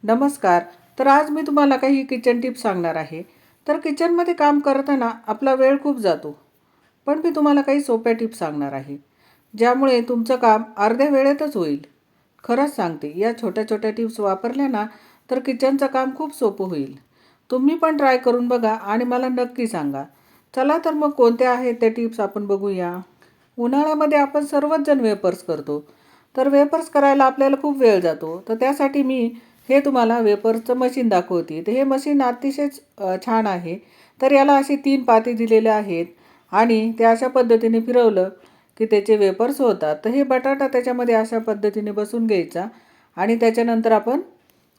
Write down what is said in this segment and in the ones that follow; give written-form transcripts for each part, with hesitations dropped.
नमस्कार. तर आज मी तुम्हाला काही किचन टिप्स सांगणार आहे. तर किचनमध्ये काम करताना आपला वेळ खूप जातो. पण मी तुम्हाला काही सोप्या टिप्स सांगणार आहे, ज्यामुळे तुमचं काम अर्ध्या वेळेतच होईल. खरंच सांगते, या छोट्या-छोट्या टिप्स वापरल्या ना, तर किचनचं काम खूप सोपं होईल. तुम्ही पण ट्राय करून बघा आणि मला नक्की सांगा. चला तर मग कोणत्या आहेत त्या टिप्स आपण बघूया. उन्हाळ्यामध्ये आपण सर्वच जण वेफर्स करतो. तर वेफर्स करायला आपल्याला खूप वेळ जातो. तर त्यासाठी मी हे तुम्हाला वेफर्सचं मशीन दाखवते. तर हे मशीन अतिशय छान आहे. तर याला असे 3 पाते दिलेले आहेत आणि ते अशा पद्धतीने फिरवलं की त्याचे वेफर्स होतात. तर हे बटाटा त्याच्यामध्ये अशा पद्धतीने बसून घ्यायचा आणि त्याच्यानंतर आपण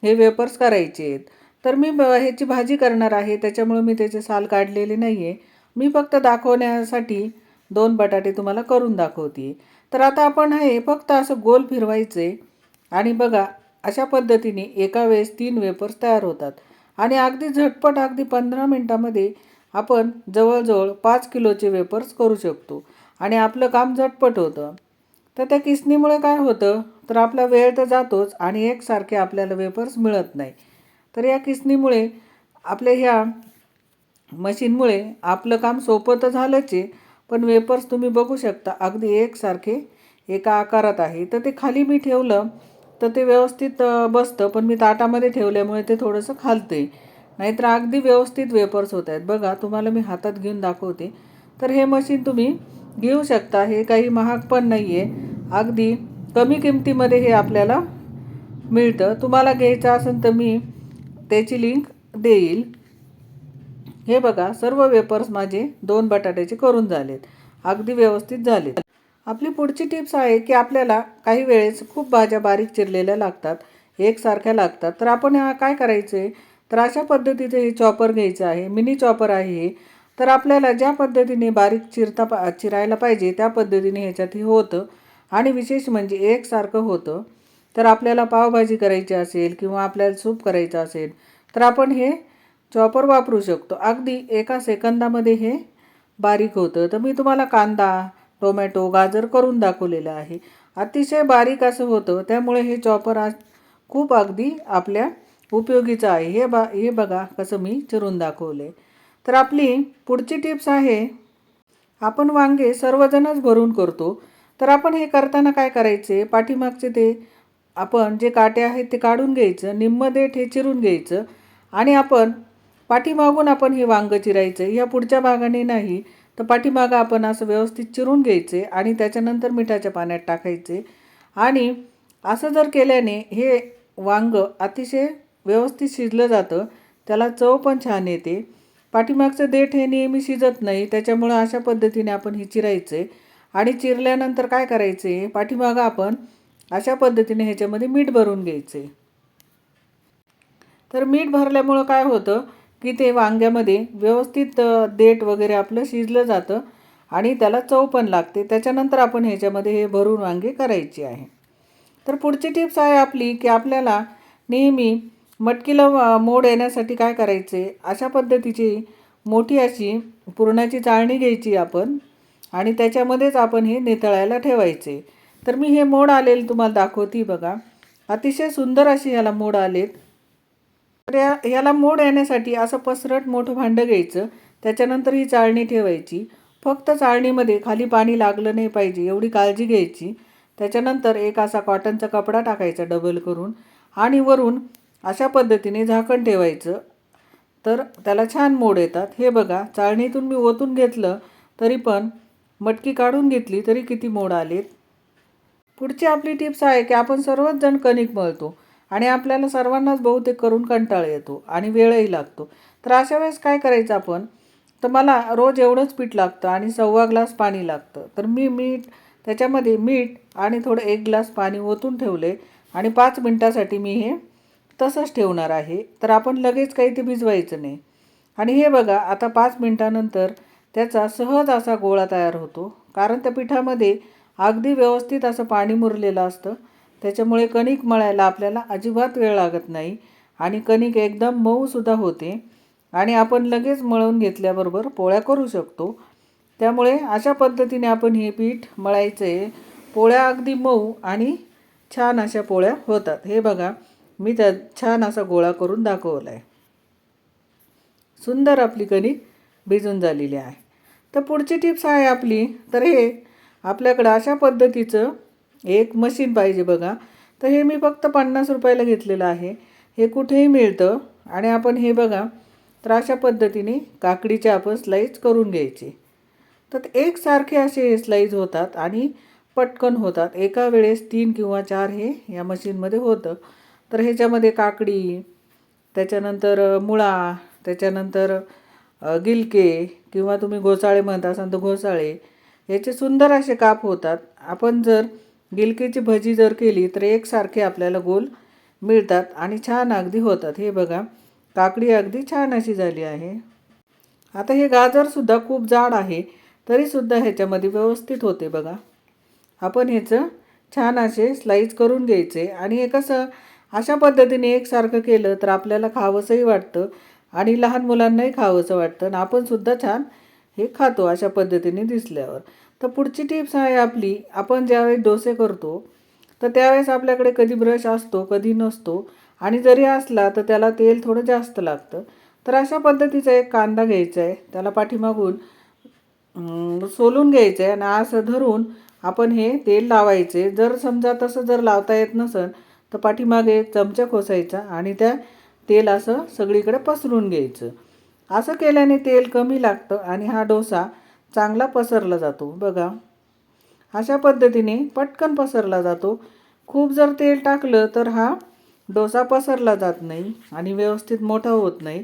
हे वेफर्स करायचे आहेत. तर मी ह्याची भाजी करणार आहे, त्याच्यामुळे मी त्याचे साल काढलेले नाही आहे. मी फक्त दाखवण्यासाठी 2 बटाटे तुम्हाला करून दाखवते. तर आता आपण हे फक्त असं गोल फिरवायचे आणि बघा अशा पद्धतीने एका वेळेस 3 वेफर्स तयार होतात आणि अगदी झटपट अगदी 15 मिनिटामध्ये आपण जवळजवळ 5 किलोचे वेफर्स करू शकतो आणि आपलं काम झटपट होतं. तर त्या किसनीमुळे काय होतं, तर आपला वेळ तर जातोच आणि एकसारखे आपल्याला वेफर्स मिळत नाही. तर या किसनीमुळे आपल्या ह्या मशीनमुळे आपलं काम सोपं तर झालंच आहे, पण वेफर्स तुम्ही बघू शकता अगदी एकसारखे एका आकारात आहे. तर ते खाली मी ठेवलं तर ते व्यवस्थित बसतं, पण मी ताटामध्ये ठेवल्यामुळे ते थोडंसं खालते. नाहीतर अगदी व्यवस्थित वेफर्स होत आहेत. बघा तुम्हाला मी हातात घेऊन दाखवते. तर हे मशीन तुम्ही घेऊ शकता. हे काही महाग पण नाही आहे. अगदी कमी किमतीमध्ये हे आपल्याला मिळतं. तुम्हाला घ्यायचं असेल तर मी त्याची लिंक देईल. हे बघा सर्व वेफर्स माझे 2 बटाट्याचे करून झालेत. अगदी व्यवस्थित झालेत. आपली पुढची टिप्स आहे की आपल्याला काही वेळेस खूप भाज्या बारीक चिरलेल्या लागतात, एकसारख्या लागतात. तर आपण काय करायचं आहे, तर अशा पद्धतीचं हे चॉपर घ्यायचं आहे. मिनी चॉपर आहे हे. तर आपल्याला ज्या पद्धतीने बारीक चिरायला पाहिजे त्या पद्धतीने ह्याच्यात हे होतं आणि विशेष म्हणजे एकसारखं होतं. तर आपल्याला पावभाजी करायची असेल किंवा आपल्याला सूप करायचं असेल तर आपण हे चॉपर वापरू शकतो. अगदी एका सेकंदामध्ये हे बारीक होतं. तर मी तुम्हाला कांदा, टोमॅटो, गाजर करून दाखवलेलं आहे. अतिशय बारीक असं होतं, त्यामुळे हे चॉपर आज खूप अगदी आपल्या उपयोगीचं आहे. हे बघा कसं मी चिरून दाखवले. तर आपली पुढची टिप्स आहे, आपण वांगे सर्वजणच भरून करतो. तर आपण हे करताना काय करायचे, पाठीमागचे ते आपण जे काटे आहेत ते काढून घ्यायचं, निम्म देठ हे चिरून घ्यायचं आणि आपण पाठीमागून आपण हे वांगं चिरायचं. या पुढच्या भागाने नाही, तर पाठीमागं आपण असं व्यवस्थित चिरून घ्यायचे आणि त्याच्यानंतर मिठाच्या पाण्यात टाकायचे आणि असं जर केल्याने हे वांगं अतिशय व्यवस्थित शिजलं जातं. त्याला चव पण छान येते. पाठीमागचं देठ हे नेहमी शिजत नाही, त्याच्यामुळं अशा पद्धतीने आपण हे चिरायचे आणि चिरल्यानंतर काय करायचे, पाठीमागं आपण अशा पद्धतीने ह्याच्यामध्ये मीठ भरून घ्यायचे. तर मीठ भरल्यामुळं काय होतं की ते वांग्यामध्ये व्यवस्थित देठ वगैरे आपलं शिजलं जातं आणि त्याला चव पण लागते. त्याच्यानंतर आपण ह्याच्यामध्ये हे भरून वांगे करायची आहे. तर पुढची टिप्स आहे आपली की आपल्याला नेहमी मटकीला मोड येण्यासाठी काय करायचे, अशा पद्धतीची मोठी अशी पुरणाची चाळणी घ्यायची आपण आणि त्याच्यामध्येच आपण हे नितळायला ठेवायचे. तर मी हे मोड आलेले तुम्हाला दाखवते बघा. अतिशय सुंदर अशी ह्याला मोड आलेत. तर याला मोड येण्यासाठी असं पसरट मोठं भांडं घ्यायचं. त्याच्यानंतर ही चाळणी ठेवायची. फक्त चाळणीमध्ये खाली पाणी लागलं नाही पाहिजे एवढी काळजी घ्यायची. त्याच्यानंतर एक असा कॉटनचा कपडा टाकायचा डबल करून आणि वरून अशा पद्धतीने झाकण ठेवायचं. तर त्याला छान मोड येतात. हे बघा चाळणीतून मी ओतून घेतलं तरी पण मटकी काढून घेतली तरी किती मोड आलेत. पुढची आपली टिप्स आहे की आपण सर्वच जण कणिक मळतो आणि आपल्याला सर्वांनाच बहुतेक करून कंटाळा येतो आणि वेळही लागतो. तर अशा वेळेस काय करायचं आपण, तर मला रोज एवढंच पीठ लागतं आणि 1.25 ग्लास पाणी लागतं. तर मी त्याच्यामध्ये मीठ आणि थोडं 1 ग्लास पाणी ओतून ठेवले आणि 5 मिनटासाठी मी हे तसंच ठेवणार आहे. तर आपण लगेच काही ते भिजवायचं नाही. आणि हे बघा आता 5 मिनटानंतर त्याचा सहज असा गोळा तयार होतो, कारण त्या पिठामध्ये अगदी व्यवस्थित असं पाणी मुरलेलं असतं. त्याच्यामुळे कणिक मळायला आपल्याला अजिबात वेळ लागत नाही आणि कणिक एकदम मऊसुद्धा होते आणि आपण लगेच मळून घेतल्याबरोबर पोळ्या करू शकतो. त्यामुळे अशा पद्धतीने आपण हे पीठ मळायचं आहे. पोळ्या अगदी मऊ आणि छान अशा पोळ्या होतात. हे बघा मी त्यात छान असा गोळा करून दाखवला आहे. सुंदर आपली कणिक भिजून झालेली आहे. तर पुढची टिप्स आहे आपली, तर हे आपल्याकडं अशा पद्धतीचं एक मशीन पाहिजे बघा. तर हे मी फक्त 50 रुपयाला घेतलेलं आहे. हे कुठेही मिळतं. आणि आपण हे बघा, तर अशा पद्धतीने काकडीचे आपण स्लाईस करून घ्यायचे. तर एकसारखे असे हे स्लाईज होतात आणि पटकन होतात. एका वेळेस 3 किंवा 4 हे या मशीनमध्ये होतं. तर ह्याच्यामध्ये काकडी, त्याच्यानंतर मुळा, त्याच्यानंतर गिलके किंवा तुम्ही घोसाळे म्हणत असाल तर घोसाळे, याचे सुंदर असे काप होतात. आपण जर गिलकेची भजी जर केली तर एकसारखे आपल्याला गोल मिळतात आणि छान अगदी होतात. हे बघा, काकडी अगदी छान अशी झाली आहे. आता हे गाजरसुद्धा खूप जाड आहे, तरीसुद्धा ह्याच्यामध्ये व्यवस्थित होते बघा. आपण ह्याचं छान असे स्लाईस करून घ्यायचे. आणि हे कसं अशा पद्धतीने एकसारखं केलं तर आपल्याला खावंसंही वाटतं आणि लहान मुलांनाही खावंसं वाटतं आणि आपणसुद्धा छान हे खातो अशा पद्धतीने दिसल्यावर. तर पुढची टिप्स आहे आपली, आपण ज्यावेळेस डोसे करतो तर त्यावेळेस आपल्याकडे कधी ब्रश असतो कधी नसतो आणि जरी असला तर त्याला तेल थोडं जास्त लागतं. तर अशा पद्धतीचा एक कांदा घ्यायचा आहे, त्याला पाठीमागून सोलून घ्यायचं आहे आणि असं धरून आपण हे तेल लावायचे. जर समजा तसं जर लावता येत नसेल तर पाठीमागे एक चमचा खोसायचा आणि त्या तेल असं सगळीकडे पसरून घ्यायचं. असं केल्याने तेल कमी लागतं आणि हा डोसा चांगला पसरला जातो बघा. अशा पद्धतीने पटकन पसरला जातो. खूप जर तेल टाकलं तर हा डोसा पसरला जात नाही आणि व्यवस्थित मोठा होत नाही.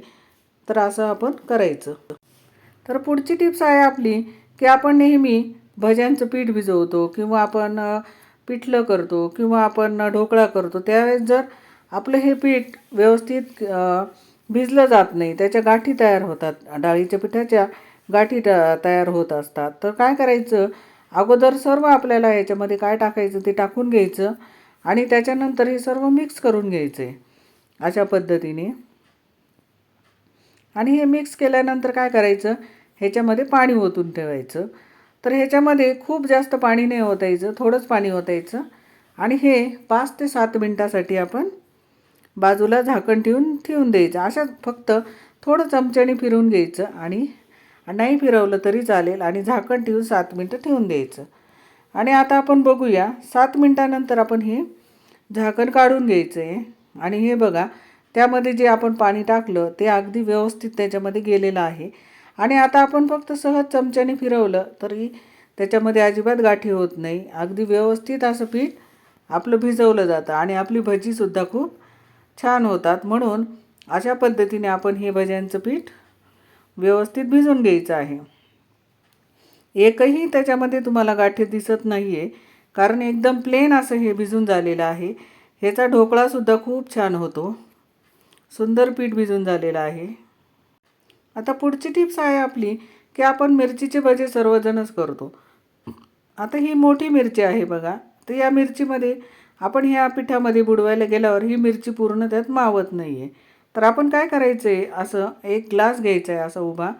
तर असं आपण करायचं. तर पुढची टिप्स आहे आपली, की आपण नेहमी भज्यांचं पीठ भिजवतो किंवा आपण पिठलं करतो किंवा आपण ढोकळा करतो, त्यावेळेस जर आपलं हे पीठ व्यवस्थित भिजलं जात नाही, त्याच्या गाठी तयार होतात, डाळीच्या पिठाच्या गाठी तयार होत असतात. तर काय करायचं, अगोदर सर्व आपल्याला ह्याच्यामध्ये काय टाकायचं ते टाकून घ्यायचं आणि त्याच्यानंतर हे सर्व मिक्स करून घ्यायचं आहे अशा पद्धतीने. आणि हे मिक्स केल्यानंतर काय करायचं, ह्याच्यामध्ये पाणी ओतून ठेवायचं. तर ह्याच्यामध्ये खूप जास्त पाणी नाही ओतायचं, थोडंच पाणी ओतायचं आणि हे 5 ते 7 मिनटासाठी आपण बाजूला झाकण ठेवून द्यायचं. अशाच फक्त थोडं चमच्याने फिरवून घ्यायचं आणि नाही फिरवलं तरी चालेल आणि झाकण ठेवून 7 मिनटं ठेवून द्यायचं. आणि आता आपण बघूया 7 मिनटानंतर आपण हे झाकण काढून घ्यायचं आहे. आणि हे बघा, त्यामध्ये जे आपण पाणी टाकलं ते अगदी व्यवस्थित त्याच्यामध्ये गेलेलं आहे. आणि आता आपण फक्त सहज चमच्याने फिरवलं तरी त्याच्यामध्ये अजिबात गाठी होत नाही. अगदी व्यवस्थित असं पीठ आपलं भिजवलं जातं आणि आपली भजीसुद्धा खूप छान होतात. म्हणून अशा पद्धतीने आपण हे भज्यांचं पीठ व्यवस्थित भिजवून घ्यायचं आहे. एकही त्याच्यामध्ये तुम्हाला गाठी दिसत नाही आहे, कारण एकदम प्लेन असं हे भिजून झालेलं आहे. ह्याचा ढोकळासुद्धा खूप छान होतो. सुंदर पीठ भिजून झालेलं आहे. आता पुढची टिप्स आहे आपली, की आपण मिरचीचे भजे सर्वजणच करतो. आता ही मोठी मिरची आहे बघा. तर या मिरचीमध्ये आपण ह्या पिठामध्ये बुडवायला गेल्यावर ही मिरची पूर्ण त्यात मावत नाही आहे. तर आपण काय करायचं आहे, असं एक ग्लास घ्यायचा आहे असा उभा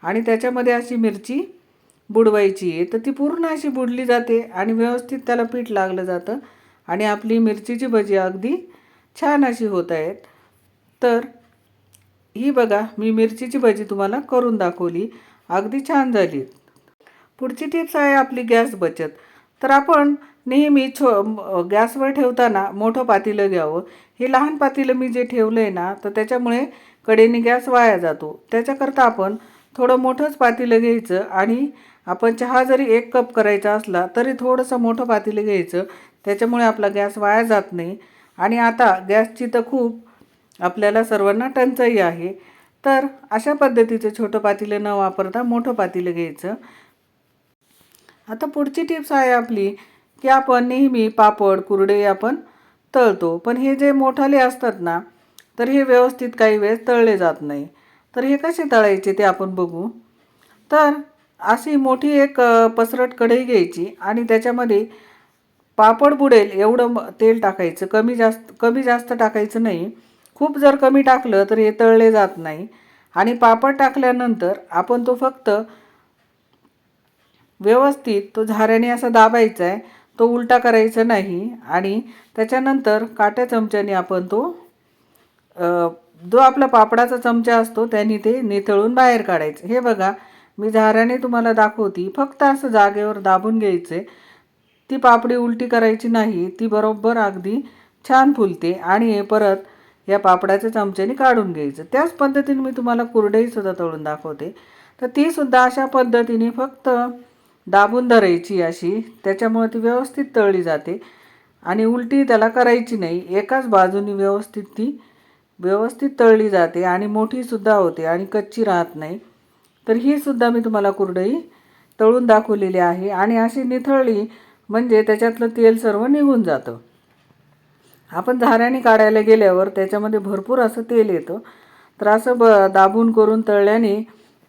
आणि त्याच्यामध्ये अशी मिरची बुडवायची आहे. तर ती पूर्ण अशी बुडली जाते आणि व्यवस्थित त्याला पीठ लागलं जातं आणि आपली मिरचीची भजी अगदी छान अशी होत आहेत. तर ही बघा, मी मिरचीची भजी तुम्हाला करून दाखवली, अगदी छान झाली. पुढची टिप्स आहे आपली गॅस बचत. तर आपण नेहमी गॅसवर ठेवताना मोठं पातेलं घ्यावं. हे लहान पातेलं मी जे ठेवलं आहे ना, तर त्याच्यामुळे कडेने गॅस वाया जातो. त्याच्याकरता आपण थोडं मोठंच पातेलं घ्यायचं आणि आपण चहा जरी 1 कप करायचा असला तरी थोडंसं मोठं पातेलं घ्यायचं. त्याच्यामुळे आपला गॅस वाया जात नाही. आणि आता गॅसची तर खूप आपल्याला सर्वांना टंचाई आहे. तर अशा पद्धतीचं छोटं पातेलं न वापरता मोठं पातेलं घ्यायचं. आता पुढची टिप्स आहे आपली, की आपण नेहमी पापड कुरडे आपण तळतो, पण हे जे मोठाले असतात ना, तर हे व्यवस्थित काही वेळेस तळले जात नाही. तर हे कसे तळायचे ते आपण बघू. तर अशी मोठी एक पसरट कढई घ्यायची आणि त्याच्यामध्ये पापड बुडेल एवढं तेल टाकायचं. कमी जास्त टाकायचं नाही. खूप जर कमी टाकलं तर हे तळले जात नाही. आणि पापड टाकल्यानंतर आपण तो फक्त व्यवस्थित तो झाऱ्याने असा दाबायचा आहे. तो उलटा करायचा नाही आणि त्याच्यानंतर काट्या चमच्याने आपण तो जो आपला पापडाचा चमचा असतो त्याने ते निथळून बाहेर काढायचं. हे बघा मी झाऱ्याने तुम्हाला दाखवते. फक्त असं जागेवर दाबून घ्यायचे. ती पापडी उलटी करायची नाही, ती बरोबर अगदी छान फुलते आणि हे परत या पापडाच्या चमच्याने काढून घ्यायचं. त्याच पद्धतीने मी तुम्हाला कुरडईसुद्धा तळून दाखवते. तर तीसुद्धा अशा पद्धतीने फक्त दाबून धरायची अशी, त्याच्यामुळे ती व्यवस्थित तळली जाते आणि उलटी त्याला करायची नाही. एकाच बाजूनी व्यवस्थित तळली जाते आणि मोठीसुद्धा होते आणि कच्ची राहत नाही. तर ही सुद्धा मी तुम्हाला कुरडई तळून दाखवलेली आहे आणि अशी निथळली म्हणजे त्याच्यातलं तेल सर्व निघून जातं. आपण झाऱ्याने काढायला गेल्यावर त्याच्यामध्ये भरपूर असं तेल येतं. तर असं दाबून करून तळल्याने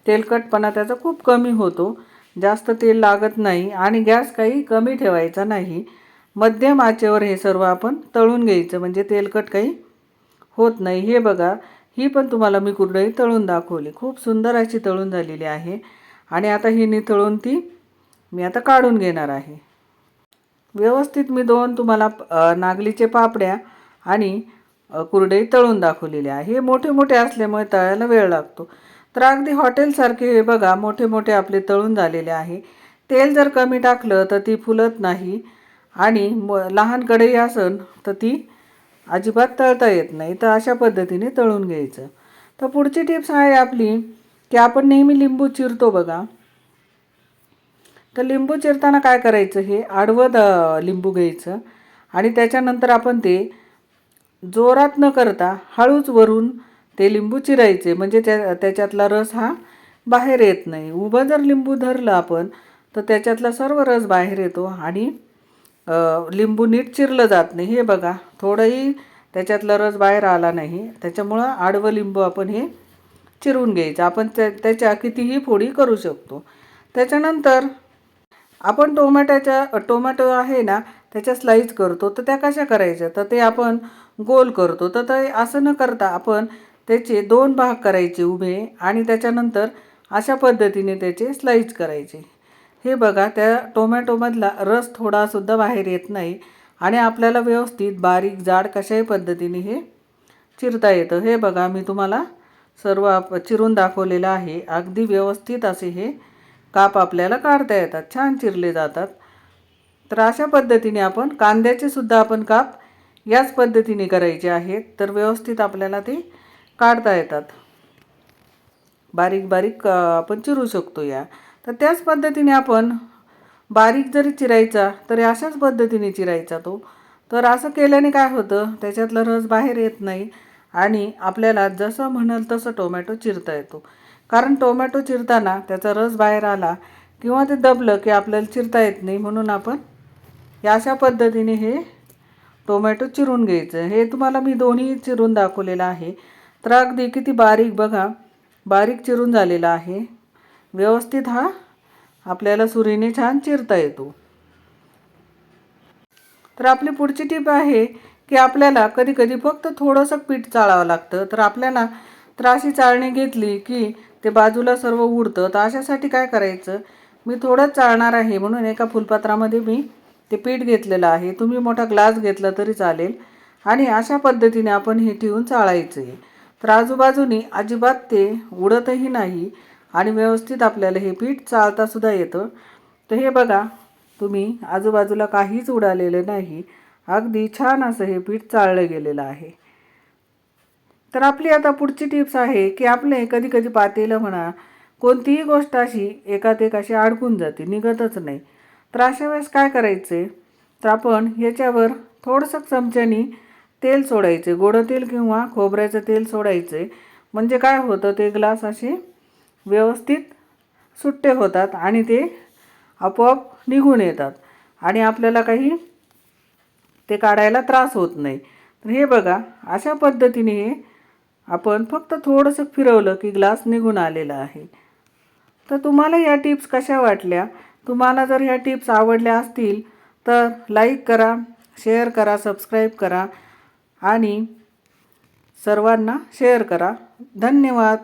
तेलकटपणा त्याचा खूप कमी होतो. जास्त तेल लागत नाही आणि गॅस काही कमी ठेवायचा नाही. मध्यम आचेवर हे सर्व आपण तळून घ्यायचं म्हणजे तेलकट काही होत नाही. हे बघा ही पण तुम्हाला मी कुरडई तळून दाखवली. खूप सुंदर अशी तळून झालेली आहे आणि आता ही निथळून ती मी आता काढून घेणार आहे. व्यवस्थित मी दोन तुम्हाला नागलीचे पापड्या आणि कुरडई तळून दाखवलेली आहे. हे मोठे मोठे असल्यामुळे तळायला वेळ लागतो. तर अगदी हॉटेलसारखे हे बघा मोठे मोठे आपले तळून झालेले आहे. तेल जर कमी टाकलं तर ती फुलत नाही आणि लहान कढई असेल तर ती अजिबात तळता येत नाही. तर अशा पद्धतीने तळून घ्यायचं. तर पुढची टिप्स आहे आपली की आपण नेहमी लिंबू चिरतो बघा. तर लिंबू चिरताना काय करायचं, हे आडवं लिंबू घ्यायचं आणि त्याच्यानंतर आपण ते जोरात न करता हळूच वरून ते लिंबू चिरायचे म्हणजे त्याच्यातला रस हा बाहेर येत नाही. उभं जर लिंबू धरलं आपण तर त्याच्यातला सर्व रस बाहेर येतो आणि लिंबू नीट चिरलं जात नाही. हे बघा थोडंही त्याच्यातला रस बाहेर आला नाही. त्याच्यामुळं आडवं लिंबू आपण हे चिरून घ्यायचं. आपण त्याच्या कितीही फोडी करू शकतो. त्याच्यानंतर आपण टोमॅटो आहे ना त्याच्या स्लाईस करतो. तर त्या कशा करायच्या, तर ते आपण गोल करतो. तर ते असं न करता आपण त्याचे दोन भाग करायचे उभे आणि त्याच्यानंतर अशा पद्धतीने त्याचे स्लाईस करायचे. हे बघा त्या टोमॅटोमधला रस थोडासुद्धा बाहेर येत नाही आणि आपल्याला व्यवस्थित बारीक जाड कशाही पद्धतीने हे चिरता येतं. हे बघा मी तुम्हाला सर्व चिरून दाखवलेलं आहे. अगदी व्यवस्थित असे हे काप आपल्याला काढता येतात, छान चिरले जातात. तर अशा पद्धतीने आपण कांद्याचे सुद्धा आपण काप याच पद्धतीने करायचे आहेत. तर व्यवस्थित आपल्याला ते काढता येतात. बारीक बारीक आपण चिरू शकतो या. तर त्याच पद्धतीने आपण बारीक जरी चिरायचा तर अशाच पद्धतीने चिरायचा तो. तर असं केल्याने काय होतं, त्याच्यातला रस बाहेर येत नाही आणि आपल्याला जसं म्हणाल तसं टोमॅटो चिरता येतो. कारण टोमॅटो चिरताना त्याचा रस बाहेर आला किंवा ते दबलं की आपल्याला चिरता येत नाही. म्हणून आपण या अशा पद्धतीने हे टोमॅटो चिरून घ्यायचं. हे तुम्हाला मी दोन्ही चिरून दाखवलेलं आहे. तर अगदी किती बारीक बघा, बारीक चिरून झालेला आहे. व्यवस्थित हा आपल्याला सुरीने छान चिरता येतो. तर आपली पुढची टीप आहे की आपल्याला कधी कधी फक्त थोडंसं पीठ चाळावं लागतं. तर आपल्याला अशी चाळणी घेतली की ते बाजूला सर्व उडतं. तर अशासाठी काय करायचं, मी थोडंच चाळणार आहे म्हणून एका फुलपात्रामध्ये मी ते पीठ घेतलेलं आहे. तुम्ही मोठा ग्लास घेतला तरी चालेल आणि अशा पद्धतीने आपण हे ठेवून चाळायचं आहे. तर आजूबाजूनी अजिबात ते उडतही नाही आणि व्यवस्थित आपल्याला हे पीठ चाळतासुद्धा येतं. तर हे बघा तुम्ही आजूबाजूला काहीच उडालेलं नाही. अगदी छान असं हे पीठ चाळलं गेलेलं आहे. तर आपली आता पुढची टिप्स आहे की आपले कधी कधी पातेलं म्हणा कोणतीही गोष्ट अशी एकात एक अशी अडकून जाते, निघतच नाही. तर अशा वेळेस काय करायचे, तर आपण ह्याच्यावर थोडंसं चमच्यानी तेल सोडायचे, गोडं तेल किंवा खोबऱ्याचं तेल सोडायचे. म्हणजे काय होतं, ते ग्लास असे व्यवस्थित सुट्टे होतात आणि ते आपोआप निघून येतात आणि आपल्याला काही ते काढायला त्रास होत नाही. तर हे बघा अशा पद्धतीने हे आपण फक्त थोडंसं फिरवलं की ग्लास निघून आलेला आहे. तर तुम्हाला या टिप्स कशा वाटल्या, तुम्हाला जर ह्या टिप्स आवडल्या असतील तर लाईक करा, शेअर करा, सबस्क्राईब करा आणि सर्वांना शेअर करा. धन्यवाद.